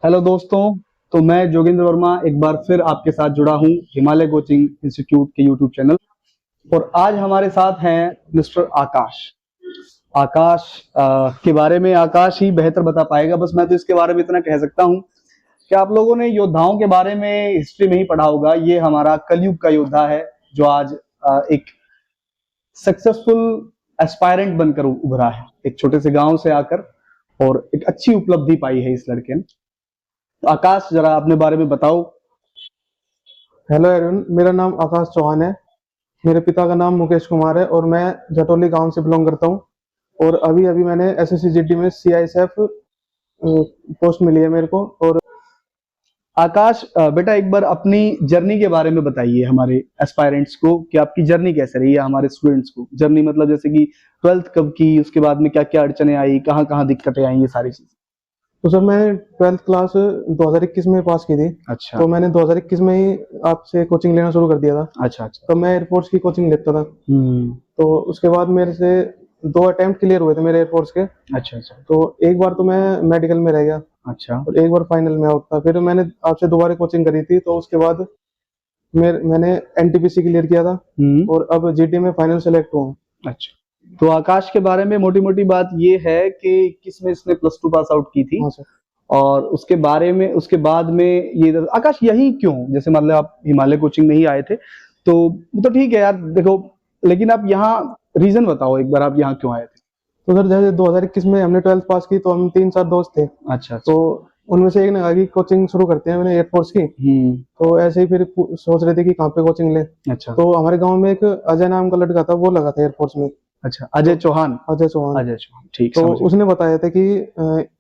Hello दोस्तों। तो मैं जोगिंद्र वर्मा एक बार फिर आपके साथ जुड़ा हूं हिमालय कोचिंग इंस्टीट्यूट के यूट्यूब चैनल। और आज हमारे साथ हैं मिस्टर आकाश। आकाश के बारे में आकाश ही बेहतर बता पाएगा। बस मैं तो इसके बारे में इतना कह सकता हूं कि आप लोगों ने योद्धाओं के बारे में हिस्ट्री में ही पढ़ा होगा। ये हमारा कलयुग का योद्धा है जो आज एक सक्सेसफुल एस्पायरेंट बनकर उभरा है, एक छोटे से गांव से आकर, और एक अच्छी उपलब्धि पाई है इस लड़के ने। तो आकाश, जरा अपने बारे में बताओ। हेलो एवरीवन, मेरा नाम आकाश चौहान है। मेरे पिता का नाम मुकेश कुमार है और मैं जटोली गांव से बिलोंग करता हूं। और अभी अभी मैंने एसएससी जीडी में सीआईएसएफ पोस्ट मिली है मेरे को। और आकाश बेटा, एक बार अपनी जर्नी के बारे में बताइए हमारे एस्पायरेंट्स को कि आपकी जर्नी कैसे रही है। हमारे स्टूडेंट्स को जर्नी मतलब जैसे कि 12th कब की, उसके बाद में क्या क्या अड़चने आई, कहाँ कहाँ दिक्कतें आई, ये सारी चीजें। तो सर, मैं 12th क्लास 2021 में पास की थी। अच्छा। तो मैंने 2021 में ही आपसे कोचिंग लेना शुरू कर दिया था। अच्छा अच्छा। तो मैं एयरफोर्स की कोचिंग लेता था। हम्म। तो उसके बाद मेरे से 2 अटेम्प्ट क्लियर हुए थे मेरे एयरफोर्स के। अच्छा अच्छा। तो एक बार तो मैं मेडिकल में रह गया अच्छा। और एक बार फाइनल में आउट था। फिर मैंने आपसे दोबारा कोचिंग करी थी। तो उसके बाद मैंने एनटीपीसी क्लियर किया था और अब जीडी में फाइनल सेलेक्ट हुआ हूँ। अच्छा। तो आकाश के बारे में मोटी मोटी बात ये है कि 21 में इसने +2 पास आउट की थी। हाँ सर। और उसके बारे में, उसके बाद में ये आकाश यही क्यों, जैसे मतलब आप हिमालय कोचिंग में ही आए थे तो ठीक है यार, देखो, लेकिन आप यहाँ रीजन बताओ एक बार, आप यहाँ क्यों आए थे। तो सर, जैसे 2021 में हमने 12th पास की तो हम 3-4 दोस्त थे। अच्छा। तो उनमें से एक ने कहा कि कोचिंग शुरू करते हैं, मैंने एयरफोर्स की। तो ऐसे ही फिर सोच रहे थे कि कहाँ पे कोचिंग ले। अच्छा। तो हमारे गांव में एक अजय नाम का लड़का था, वो लगा था एयरफोर्स में। अच्छा, अजय चौहान। अजय चौहान। अजय चौहान, ठीक। तो समझ गया। उसने बताया था कि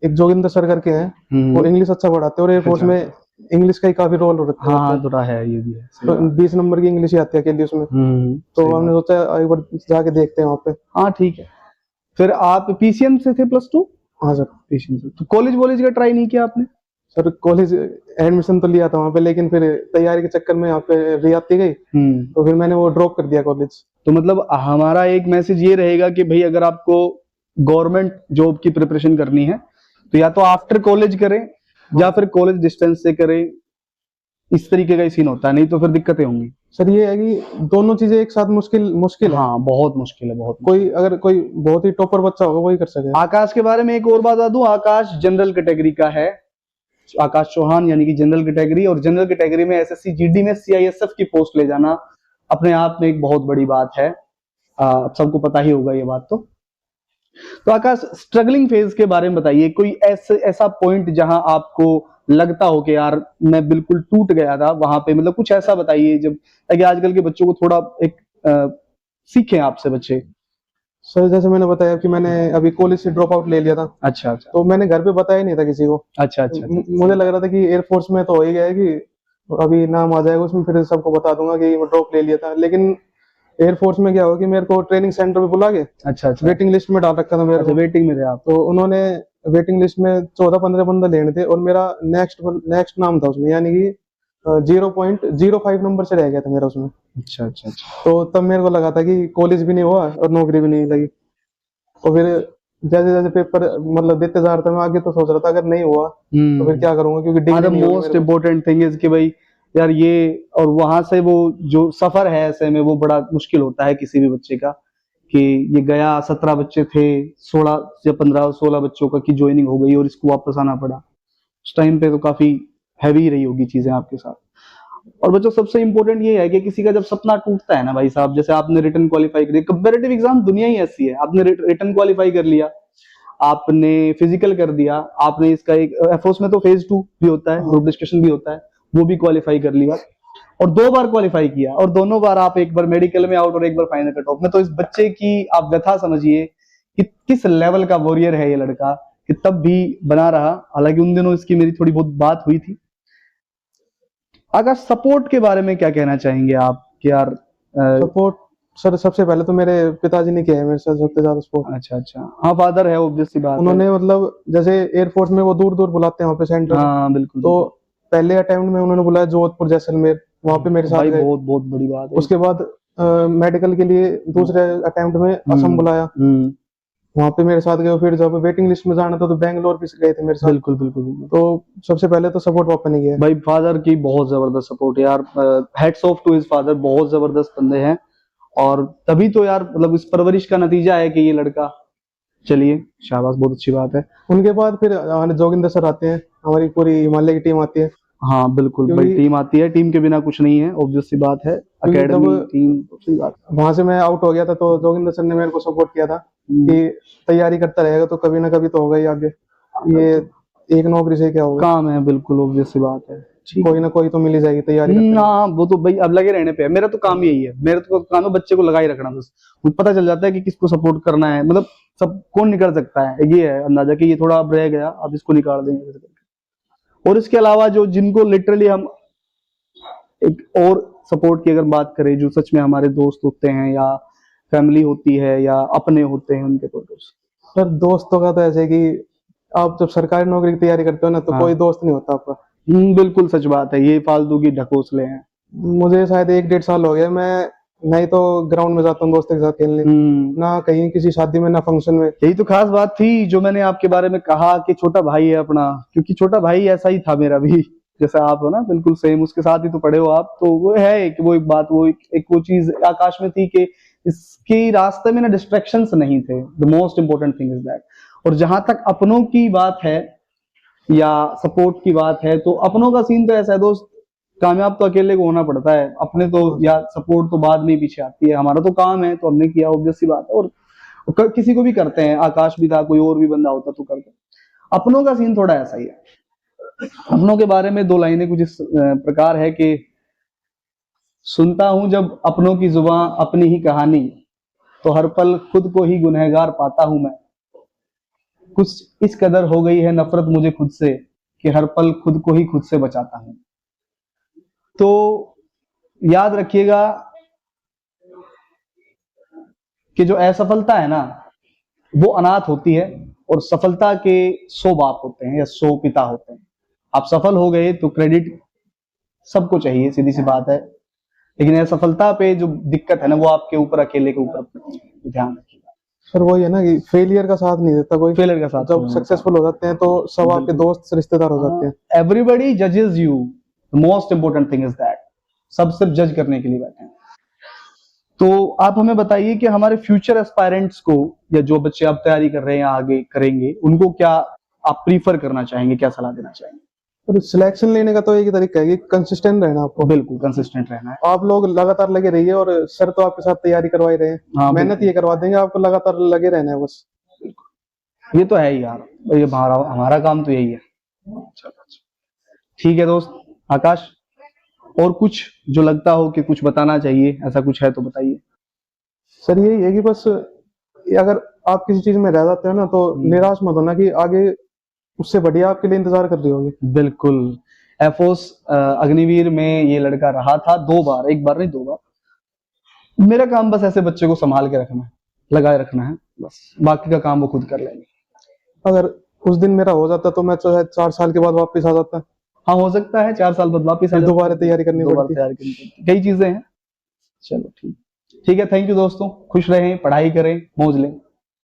एक जोगिंदर सर करके हैं, वो इंग्लिश अच्छा पढ़ाते हैं और एयरफोर्स अच्छा। में इंग्लिश का ही काफी रोल रखता है। हाँ, थोड़ा है, ये भी है, सही तो बात। 20 नंबर की इंग्लिश ही आती है अकेली उसमें। तो सही हमने बात। सोचा एक बार जाके देखते हैं वहाँ पे। हाँ ठीक है। फिर आप पीसीएम से थे +2? हाँ सर। पीसीएम से तो कॉलेज वॉलेज का ट्राई नहीं किया आपने? सर, कॉलेज एडमिशन तो लिया था वहाँ पे, लेकिन फिर तैयारी के चक्कर में यहाँ पे रियाती गई। तो फिर मैंने वो ड्रॉप कर दिया कॉलेज। तो मतलब हमारा एक मैसेज ये रहेगा कि भाई, अगर आपको गवर्नमेंट जॉब की प्रिपरेशन करनी है तो या तो आफ्टर कॉलेज करें या फिर कॉलेज डिस्टेंस से करें। इस तरीके का ही सीन होता है, नहीं तो फिर दिक्कतें होंगी। सर, ये है कि दोनों चीजें एक साथ मुश्किल है। हाँ, बहुत मुश्किल है, बहुत। अगर कोई बहुत ही टॉपर बच्चा होगा वही कर सके। आकाश के बारे में एक और बात बता दूं, आकाश जनरल कैटेगरी का है। आकाश चौहान यानी कि जनरल कैटेगरी, और जनरल कैटेगरी में एसएससी जीडी में सीआईएसएफ की पोस्ट ले जाना अपने आप में एक बहुत बड़ी बात है। सबको पता ही होगा ये बात। तो आकाश, स्ट्रगलिंग फेज के बारे में बताइए। कोई ऐसा पॉइंट जहां आपको लगता हो कि यार मैं बिल्कुल टूट गया था वहां पे, मतलब कुछ ऐसा बताइए जब, ताकि आजकल के बच्चों को थोड़ा एक सीखें आपसे बच्चे। सर, जैसे मैंने बताया कि मैंने अभी कॉलेज से ड्रॉप आउट ले लिया था। अच्छा अच्छा। तो मैंने घर पे बताया नहीं था किसी को। अच्छा अच्छा। मुझे लग रहा था कि एयरफोर्स में तो हो ही गया है कि अभी नाम आ जाएगा उसमें, फिर सबको बता दूंगा कि ड्रॉप ले लिया था। लेकिन एयरफोर्स में क्या हुआ कि मेरे को ट्रेनिंग सेंटर पे बुला के अच्छा अच्छा। वेटिंग लिस्ट में डाल रखा था मेरे को। वेटिंग में थे आप? तो उन्होंने वेटिंग लिस्ट में 14-15 बंदे लेने थे और मेरा नेक्स्ट नाम था उसमें, यानी कि 0.05 नंबर से रह गया था मेरा उसमें। अच्छा अच्छा अच्छा। तो तब मेरे को लगा था कि कॉलेज भी नहीं हुआ और नौकरी भी नहीं लगी। और फिर जैसे जैसे पेपर मतलब देते जा रहा था मैं आगे, तो सोच रहा था अगर नहीं हुआ तो फिर क्या करूंगा, क्योंकि डिग्री नहीं होगी। मोस्ट इम्पोर्टेंट थिंग इज कि भाई यार ये, और वहां से वो जो सफर है ऐसे में, वो बड़ा मुश्किल होता है किसी भी बच्चे का। कि ये गया, 17 बच्चे थे, 16 या 15-16 बच्चों का की ज्वाइनिंग हो गई और इसको वापस आना पड़ा। उस टाइम पे तो काफी हैवी रही होगी चीजें आपके साथ। और बच्चों, सबसे इंपॉर्टेंट ये है कि किसी का जब सपना टूटता है ना भाई साहब, जैसे आपने रिटन क्वालिफाई कर, कंपैरेटिव एग्जाम दुनिया ही ऐसी है। आपने रिटन क्वालिफाई कर लिया, आपने फिजिकल कर दिया, आपने इसका एक एफओस में तो फेज 2 भी होता है, ग्रुप डिस्कशन भी होता है, वो भी क्वालिफाई कर लिया, और 2 बार क्वालिफाई किया, और दोनों बार आप एक बार मेडिकल में आउट और एक बार फाइनल कट ऑफ में। तो इस बच्चे की आप व्यथा समझिए कि किस लेवल का वॉरियर है ये लड़का, कि तब भी बना रहा। हालांकि उन दिनों इसकी मेरी थोड़ी बहुत बात हुई थी। अगर सपोर्ट के बारे में क्या कहना चाहेंगे आप कि यार सपोर्ट? सर, सबसे पहले तो मेरे पिताजी ने किया है मेरे साथ सबसे ज्यादा सपोर्ट। अच्छा अच्छा। हाँ, फादर है, ऑब्वियस सी बात उन्होंने है। मतलब जैसे एयरफोर्स में वो दूर दूर बुलाते हैं वहाँ पे सेंटर। हाँ बिल्कुल। तो पहले अटेम्प्ट में उन्होंने बुलाया जोधपुर जैसलमेर, वहाँ पे मेरे साथ भाई गए। बहुत बहुत बड़ी बात है। उसके बाद मेडिकल के लिए दूसरे अटेम्प्ट में असम बुलाया। वहाँ पे मेरे साथ गए, फिर जब वेटिंग लिस्ट में जाना था तो बेंगलोर भी गए थे मेरे साथ। बिल्कुल बिल्कुल बिल्कुल। तो सबसे पहले तो सपोर्ट पापा ने किया। भाई फादर की बहुत जबरदस्त सपोर्ट यार, hats off to his father, बहुत जबरदस्त बंदे हैं। और तभी तो यार मतलब इस परवरिश का नतीजा है कि ये लड़का, चलिए शाबाश, बहुत अच्छी बात है। उनके बाद फिर हमारे जोगिंदर सर आते हैं, हमारी पूरी हिमालय की टीम आती है। हाँ बिल्कुल भाई, क्योंकि टीम आती है, टीम के बिना कुछ नहीं है, ऑब्वियस सी बात है। एकेडमी जब टीम, सही बात है। वहां से मैं आउट हो गया था तो जोगिंदर सर ने मेरे को सपोर्ट किया था कि तैयारी करता रहेगा तो कभी ना कभी तो होगा ही आगे, ये एक नौकरी से क्या होगा, काम है, बिल्कुल ऑब्वियस सी बात है। कोई ना कोई तो मिल ही जाएगी तैयारी करते रहो। हाँ वो तो भाई अब लगे रहने पे है। मेरा तो काम यही है, मेरा तो काम है बच्चे को लगाई रखना। बस मुझे पता चल जाता है कि किसको सपोर्ट करना है, मतलब सब कौन निकल सकता है, ये है अंदाजा कि ये थोड़ा अब रह गया, अब इसको निकाल देंगे। और इसके अलावा जो जिनको लिटरली हम एक और सपोर्ट की अगर बात करें, जो सच में हमारे दोस्त होते हैं या फैमिली होती है या अपने होते हैं, उनके तो पर दोस्तों का तो ऐसे कि आप जब सरकारी नौकरी की तैयारी करते हो ना तो हाँ। कोई दोस्त नहीं होता आपका। बिल्कुल सच बात है, ये फालतू की ढकोसले हैं। मुझे शायद 1-1.5 साल हो गया, मैं नहीं तो ग्राउंड में जाता हूँ दोस्तों के साथ खेलने, ना कहीं किसी शादी में ना फंक्शन में। यही तो खास बात थी जो मैंने आपके बारे में कहा कि छोटा भाई है अपना, क्योंकि छोटा भाई ऐसा ही था मेरा भी, जैसा आप हो ना, बिल्कुल सेम, उसके साथ ही तो पढ़े हो आप। तो वो है कि वो एक बात, वो एक वो चीज आकाश में थी कि इसके रास्ते में ना डिस्ट्रैक्शंस नहीं थे। The most important thing is that. और जहां तक अपनों की बात है या सपोर्ट की बात है, तो अपनों का सीन तो ऐसा है दोस्त, कामयाब तो अकेले को होना पड़ता है, अपने तो या सपोर्ट तो बाद में पीछे आती है। हमारा तो काम है तो हमने किया, ऑब्वियस सी बात है। और किसी को भी करते हैं, आकाश भी था, कोई और भी बंदा होता तो करते। अपनों का सीन थोड़ा ऐसा ही है। अपनों के बारे में 2 लाइनें कुछ इस प्रकार है कि सुनता हूं जब अपनों की जुबान अपनी ही कहानी, तो हर पल खुद को ही गुनहगार पाता हूं मैं। कुछ इस कदर हो गई है नफरत मुझे खुद से कि हर पल खुद को ही खुद से बचाता हूं। तो याद रखिएगा कि जो असफलता है ना, वो अनाथ होती है, और सफलता के 100 बाप होते हैं या 100 पिता होते हैं। आप सफल हो गए तो क्रेडिट सबको चाहिए, सीधी सी बात है। लेकिन असफलता पे जो दिक्कत है ना, वो आपके ऊपर, अकेले के ऊपर, ध्यान रखिएगा। सर वही है ना कि फेलियर का साथ नहीं देता कोई, फेलियर का साथ जब सक्सेसफुल हो जाते हैं तो सब आपके दोस्त रिश्तेदार हो जाते हैं। एवरीबडी जजेस you, the most important thing is that. सब सिर्फ जज करने के लिए बैठे हैं। तो आप हमें बताइए कि हमारे फ्यूचर एस्पायरेंट्स को, या जो बच्चे आप तैयारी कर रहे हैं या आगे करेंगे, उनको क्या आप प्रीफर करना चाहेंगे, क्या सलाह देना चाहेंगे? और सिलेक्शन लेने का तो एक ही तरीका है कि कंसिस्टेंट रहना आपको। बिल्कुल कंसिस्टेंट रहना है। आप लोग लगातार लगे रहिए, और सर तो आपके साथ तैयारी करवा ही रहे हैं। हाँ, मेहनत ये करवा देंगे, आपको लगातार लगे रहना है बस। ये तो है ही यार, ये हमारा काम तो यही है। चलो ठीक है दोस्त आकाश, और कुछ जो लगता हो कि कुछ बताना चाहिए, ऐसा कुछ है तो बताइए। सर यही है कि बस अगर आप किसी चीज में रह जाते हो ना तो निराश मत होना, कि आगे उससे बढ़िया आपके लिए इंतजार कर रही होगी। बिल्कुल। एफओस अग्निवीर में ये लड़का रहा था 2 बार, 1 बार नहीं 2 बार। मेरा काम बस ऐसे बच्चे को संभाल के रखना है, लगाए रखना है, बस बाकी का काम वो खुद कर लेंगे। अगर उस दिन मेरा हो जाता तो मैं तो 4 साल के बाद वापस आ जाता। हाँ हो सकता है 4 साल बाद वापस आ जाए, दोबारा तैयारी करनी पड़ती, कई चीजें हैं। चलो ठीक है, थैंक यू दोस्तों, खुश रहें, पढ़ाई करें, मौज लें।